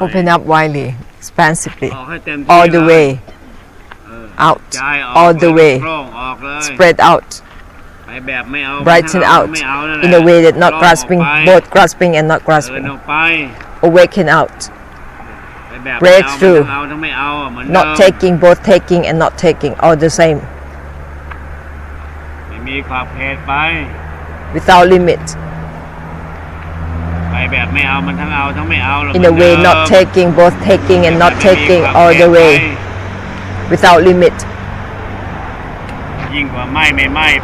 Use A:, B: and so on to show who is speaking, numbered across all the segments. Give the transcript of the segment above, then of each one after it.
A: Open up widely, expansively,
B: ออกให้เต็มที่
A: all the
B: เลย
A: way,
B: เออ
A: out,
B: จ่ายออก
A: all the
B: เลย
A: way,
B: โปร่งออกเลย
A: spread out,
B: ไปแบบไม่เอา
A: brighten
B: เอา
A: out,
B: ไม่เอานั่นแหละ
A: in a way that not
B: โปร่งออก
A: grasping,
B: ไป
A: both grasping and not
B: เดิน
A: grasping,
B: ออกไป
A: awaken out,
B: ไปแบบ
A: break
B: ไม่
A: through
B: เอาทั้งไม่เอาเหมือนเดิม
A: not taking, both taking and not taking, all the same,
B: ไม่มีขอบเขตไป
A: without limit,
B: ไปแบบไม่เอามันทั้งเอาทั้งไม่เอา
A: in a way not taking, both taking and not taking, all the way, without limit,
B: ยิ่งกว่าไม่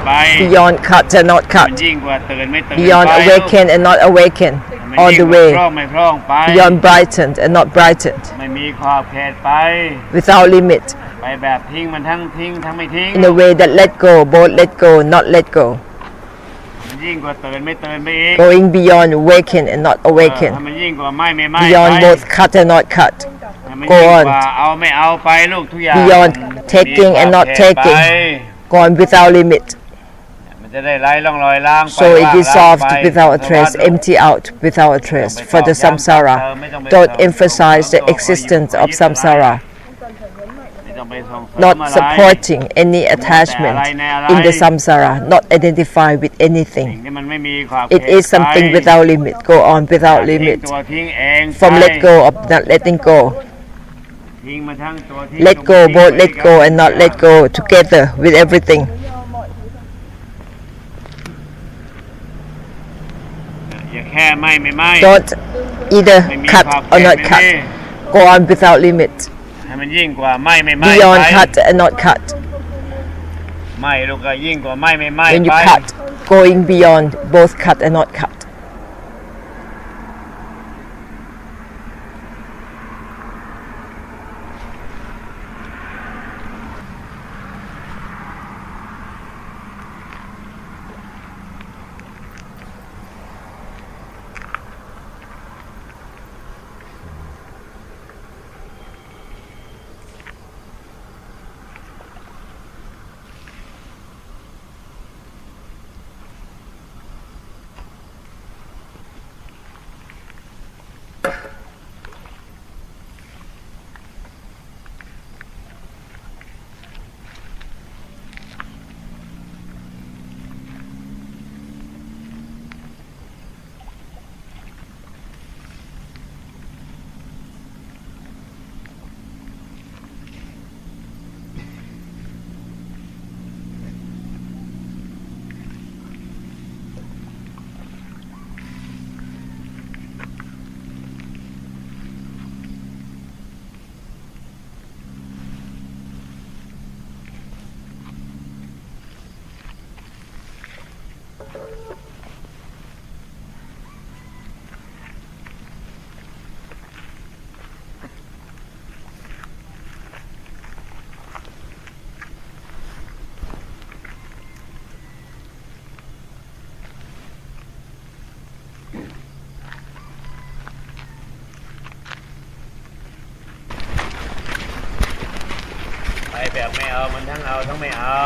B: ไป
A: beyond cut and not
B: มัน
A: cut,
B: ยิ่งกว่าตื่นไม่ตื่น
A: beyond
B: ไป
A: awaken and not awaken,
B: มัน
A: all
B: ยิ่ง
A: the
B: กว่า
A: way,
B: พร่องไม่พร่องไป
A: beyond brightened and not brightened,
B: ไม่มีขอบเขตไป
A: without limit,
B: ไปแบบทิ้งมันทั้งทิ้งทั้งไม่ทิ้ง
A: in a way that let go, both let go, not let go,
B: มันยิ่งกว่าตื่นไม่ตื่นไปอีก
A: going beyond awaken and not
B: ถ้า
A: awaken,
B: มันยิ่งกว่าไม่
A: beyond
B: ไป
A: both cut and not cut,
B: ถ้ามัน
A: go
B: ยิ่ง
A: on
B: กว่าเอาไม่เอาไปลูกทุกอย่าง
A: beyond taking
B: มี
A: and not
B: ขอบเขต
A: taking
B: ไป
A: gone without limit,
B: มันจะได้ไร้ร่องรอยล้างไป
A: so it
B: ว่าง
A: dissolved
B: ล้างไป
A: without a trace, empty out without a trace. For the samsara, don't emphasize the existence of samsara,
B: ไม่ต้องไปส่งเสริม
A: not
B: อะไร
A: supporting any attachment in the samsara, not identify with
B: สิ่
A: anything.
B: งที่มันไม่มีขอบเข
A: It
B: ต
A: is something
B: ไป
A: without limit. Go on without
B: ทิ้ง
A: limit.
B: ตัวทิ้งเอง
A: From
B: ไป
A: let go of not letting go.
B: ทิ้งมาทั้งตัวทิ้ง
A: Let
B: ตัว
A: go,
B: ทิ้ง
A: both
B: ไป
A: let go and not let go together with everything.
B: อย่าแค่ไม่
A: Don't either
B: ไม่มี
A: cut
B: ขอบเข
A: or
B: ต
A: not
B: ไม่
A: cut.
B: มี
A: Go on without limit.
B: ให้มันยิ่งกว่าไม่
A: Beyond
B: ไป
A: cut and not cut.
B: ไม่ลูกก็ยิ่งกว่าไม่
A: When you
B: ไป
A: cut, going beyond both cut and not cut.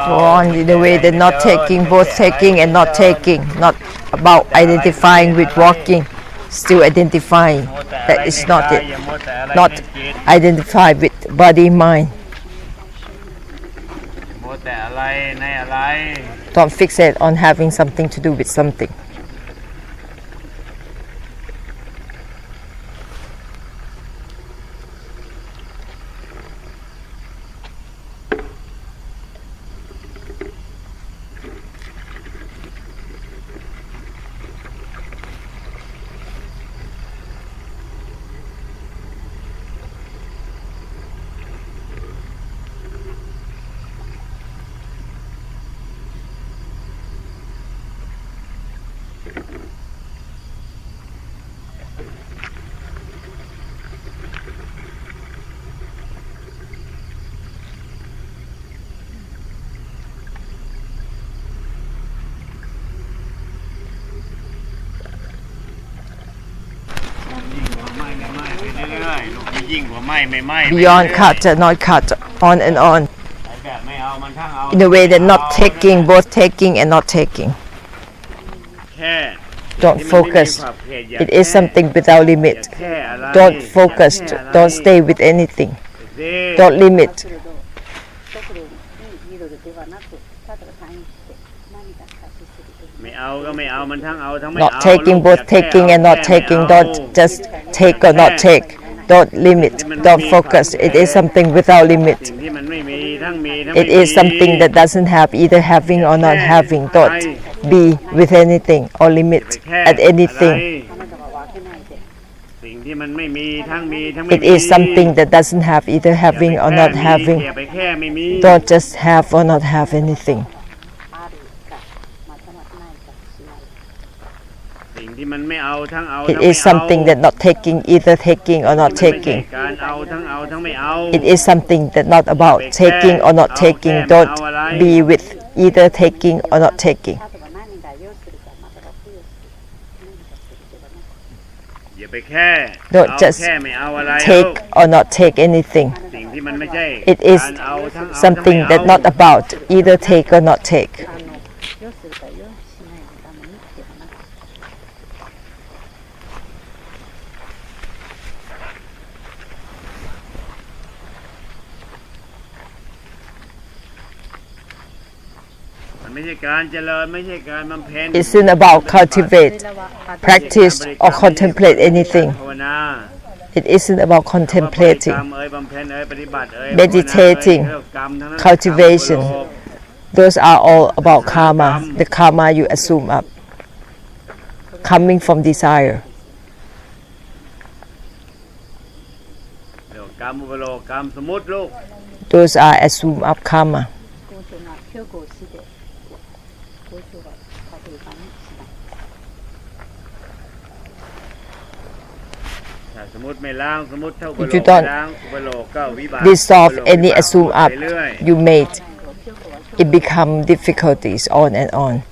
A: Go on in a way that not taking, both taking and not taking, not about identifying with walking, still identifying. That is not it. Not identify with body, mind.
B: มัวแต่อะไรในอะไร
A: Don't fixate on having something to do with something. Beyond cut and not cut, on and on. In a way that not taking, both taking and not taking. Don't focus. It is something without limit. Don't focus. Don't stay with anything. Don't limit. Not taking, both taking and not taking. Don't just take or not take. Don't limit. Don't focus. It is something without limit. It is something that doesn't have either having or not having. Don't be with anything or limit at anything. It is something that doesn't have either having or not having. Don't just have or not have anything. It is something that not taking, either taking or not taking. It is something that not about taking or not taking. Don't be with either taking or not taking. Don't just take or not take anything. It is something that not about either take or not take. Isn't about cultivate, practice or contemplate anything. It isn't about contemplating, meditating, cultivation. Those are all about karma, the karma you assume up, coming from desire. Those are assumed up karma. If you don't dissolve any assume up you made, it becomes difficulties on and on.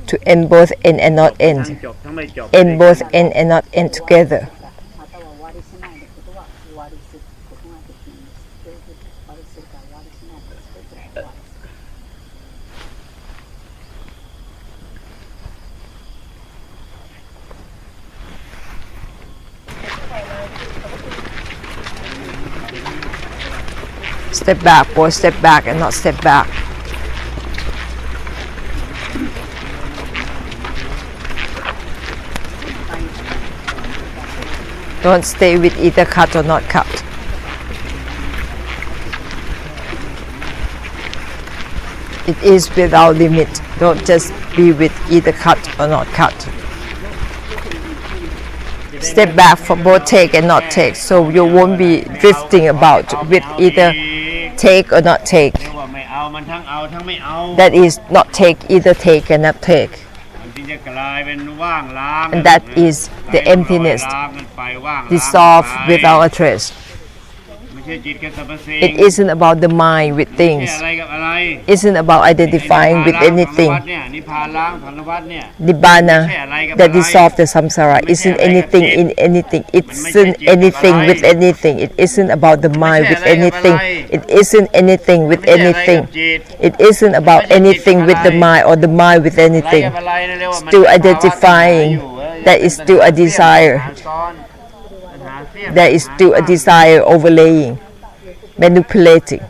A: To end both end and not end. End both end and not end together. Step back or step back and not step back. Don't stay with either cut or not cut. It is without limit. Don't just be with either cut or not cut. Step back for both take and not take, so you won't be drifting about with either take or not take. That is not take, either take and not take. And that is the emptiness, dissolved without a trace. It isn't about the mind with things. It isn't about identifying with anything. Nibbana that dissolves the samsara isn't anything in anything. It isn't anything with anything. It isn't about the mind with anything. It isn't anything with anything. It isn't about anything with the mind or the mind with anything. Still identifying, that is still a desire. There is still a desire overlaying, manipulating.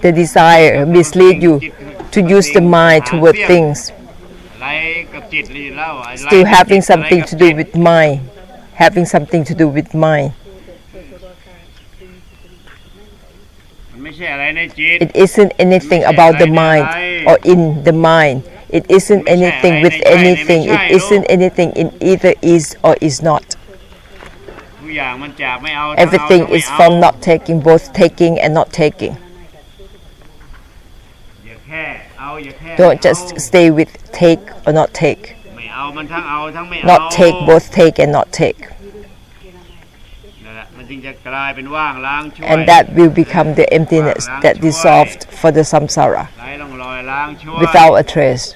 A: The desire misleads you to use the mind toward things. Still having something to do with mind. Having something to do with mind. It isn't anything about the mind or in the mind. It isn't anything with anything. It isn't anything in either is or is not. Everything is from not taking, both taking and not taking. Don't just stay with take or not take. Not take, both take and not take. And that will become the emptiness that dissolved for the samsara without a trace.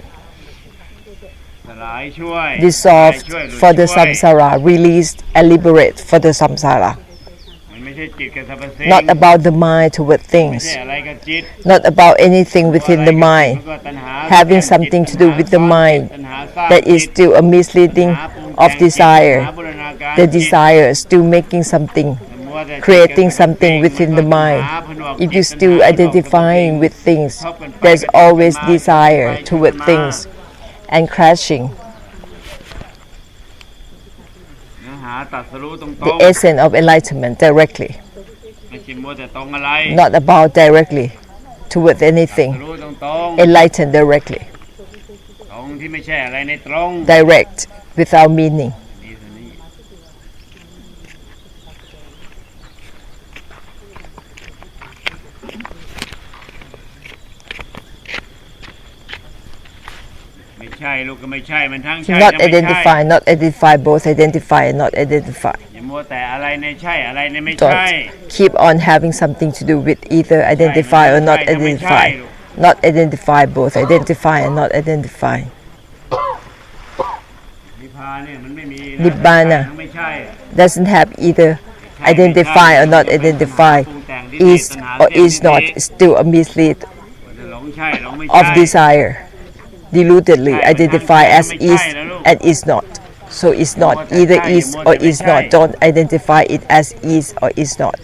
B: ลายช่วย
A: dissolved
B: ช่วยหลุด
A: for the
B: ช่วย
A: samsara, released and liberate for the samsara.
B: มันไม่ใช่จิตกับสรรพสิ่ง
A: Not about the mind toward
B: ไม่
A: things,
B: ใช่อะไรกับจิต
A: not about anything within the
B: อะไรกับจิต
A: mind,
B: มันก็ตัณหา
A: having
B: แทนจิต
A: something to do with the
B: ตัณหา
A: mind
B: ตัณหาสร้าง
A: that
B: จิ
A: is
B: ต
A: still a misleading
B: ตัณหาปรุง
A: of
B: แต่งจิต
A: desire.
B: ตัณหาบูรณาการ
A: The
B: จิต
A: desire is still making something,
B: มัวแต่จิต
A: creating
B: กับสรรพ
A: something
B: สิ่ง
A: within
B: มัน
A: the
B: ก็ตัณ
A: mind.
B: หาผนวก
A: If
B: จิ
A: you
B: ตตัณ
A: still
B: หาผนวกสรรพสิ่ง
A: identifying with things,
B: ทบกันไป
A: there's
B: กระทบกัน
A: always
B: มา
A: desire
B: ชนกันไปชน
A: toward
B: กันมา
A: things and crashing.
B: เนื้อหาตรัสรู้ตรง
A: The essence of enlightenment directly,
B: ๆไม่ใช่มัวแต่ตรงอะไร
A: not about directly toward
B: ตรัส
A: anything.
B: รู้ตรง
A: Enlighten directly,
B: ๆตรงที่ไม่ใช่อะไรในตรง
A: direct without meaning.
B: นี่สินี่ไม่ใช่ลูกก็ไม่ใช่มันทั้งใช่
A: Not
B: ทั้งไม่ใช่
A: identify, not identify, both identify and not identify.
B: อย่ามัวแต่อะไรในใช่อะไรในไม่ใช่
A: Don't keep on having something to do with either identify or not identify. Not identify, both identify and not identify.
B: นิพพานเนี่ยมันไม่มี
A: นิพพานน่ะ
B: ทั้งไม่ใช่
A: Doesn't have either identify or not identify, is or is not, still a mislead
B: หลงใช่หลงไม่
A: of
B: ใช่
A: desire, deludedly identify as is and is not. So it's not either is or is not. Don't identify it as is or is not.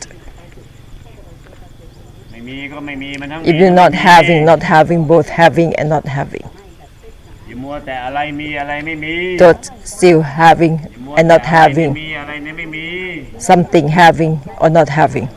B: ไม่มีก็ไม่มีมันทั้ง
A: If you're not having, both having and not having.
B: อย่ามัวแต่อะไรมีอะไรไม่มี
A: Don't still having
B: อย่ามัว
A: and
B: แต่
A: not
B: อะไรไม่
A: having,
B: มีอะไรเนี่ยไม่มี
A: something having or not having.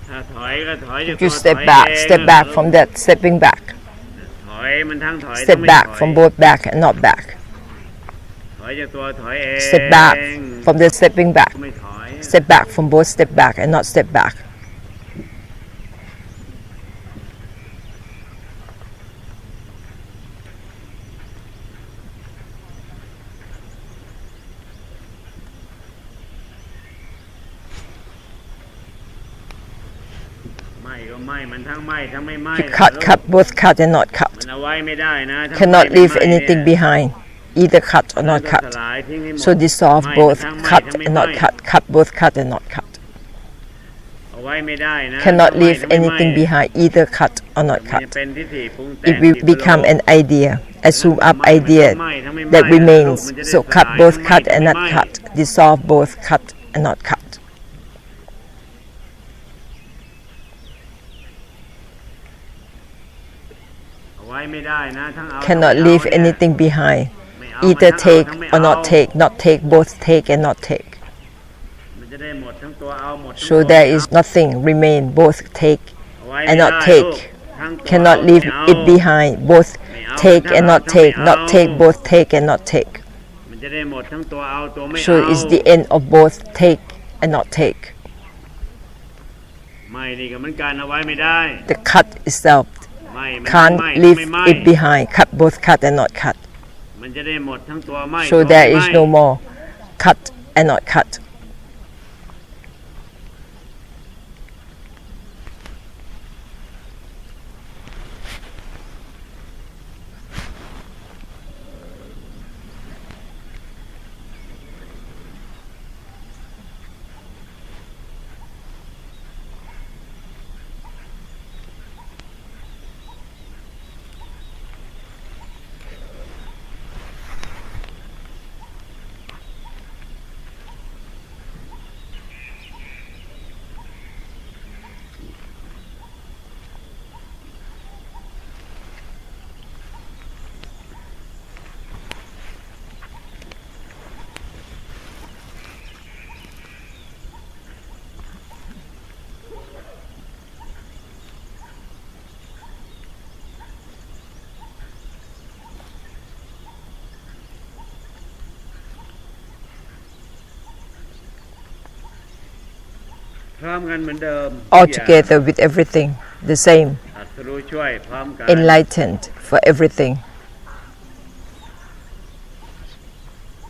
B: ถ้าถอยก็ถอยจาก
A: If you
B: ตัว
A: step
B: ถอย
A: back,
B: เอง
A: step back from that, stepping back.
B: ถอยมันทั้งถอยทั้ง
A: Step
B: ไม่
A: back
B: ถอย
A: from both back and not back.
B: ถอยจากตัวถอยเอง
A: Step back from the stepping back.
B: ไม่ถอย
A: Step back from both step back and not step back. Cut, both cut and not cut.
B: มันเอาไว้ไม่ได้นะทั้ง
A: Cannot
B: ไหม้
A: leave
B: ทั้งไหม้
A: anything
B: เนี่ย
A: behind, either cut or not
B: ส
A: cut.
B: ลายทิ้งให้หมด
A: So dissolve
B: ไหม้
A: both,
B: ทั้งไหม้
A: cut
B: ทั้งไม่
A: and
B: ไหม้
A: not cut, cut both cut and not cut.
B: เอาไว้ไม่ได้นะ
A: Cannot
B: ทั้งไหม้
A: leave
B: ทั้งไม่ไหม้
A: anything behind, either cut or not
B: มัน
A: cut.
B: จะเป็นทิฏฐิปรุงแต่ง
A: It will
B: จิต
A: become
B: โลก
A: an idea, assume up
B: ทั้งไหม้
A: idea
B: ทั้งไหม้ทั้งไม่ไหม้
A: that
B: นะ
A: remains.
B: มันจะได้
A: So
B: ส
A: cut
B: ลาย
A: both
B: ทั้งไหม้
A: cut
B: ทั้ง
A: and
B: ไม่
A: not
B: ไหม้
A: cut. Dissolve both cut and not cut.
B: เอาไว้ไม่ได้นะทั้งเอา
A: Cannot
B: ทั้งไม่
A: leave
B: เอาเนี่ย
A: anything behind,
B: ไม่เอา
A: either
B: มันทั้งเอา
A: take
B: ทั้งไม่
A: or
B: เอา
A: not take, not take, both take and not take.
B: มันจะได้หมดทั้งตัวเอาหมดทั้ง
A: So
B: ตัว
A: there
B: ไม่
A: is
B: เอา
A: nothing remain, both take
B: เอาไว้
A: and
B: ไม่
A: not
B: ได้
A: take.
B: ลูกทั้งตัว
A: Cannot
B: ไม่
A: leave
B: เอา
A: it behind, both
B: ไม่เอา
A: take
B: ทั้ง
A: and
B: เอา
A: not
B: ทั้งไม่
A: take, not
B: เอา
A: take, both take and not take.
B: มันจะได้หมดทั้งตัวเอาตัวไม่
A: So
B: เอา
A: it's the end of both take and not take.
B: ไม่นี่ก็เหมือนกันเอาไว้ไม่ได้
A: The cut itself
B: ไม่มัน
A: can't
B: ไม่
A: leave
B: ไม่
A: it behind, cut both cut and not cut.
B: มันจะได้หมดทั้งตัวไม่
A: So
B: ตัว
A: there
B: ไม่
A: is no more cut and not cut.
B: พร้อมกันเหมือนเดิม
A: all together with everything, the same,
B: ตรัสรู้ช่วยพร้อมกัน
A: enlightened for everything,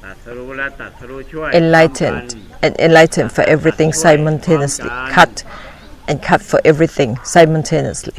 B: ตรัสรู้และตรัสรู้ช่วย
A: enlightened and enlightened for everything simultaneously, cut and cut for everything simultaneously.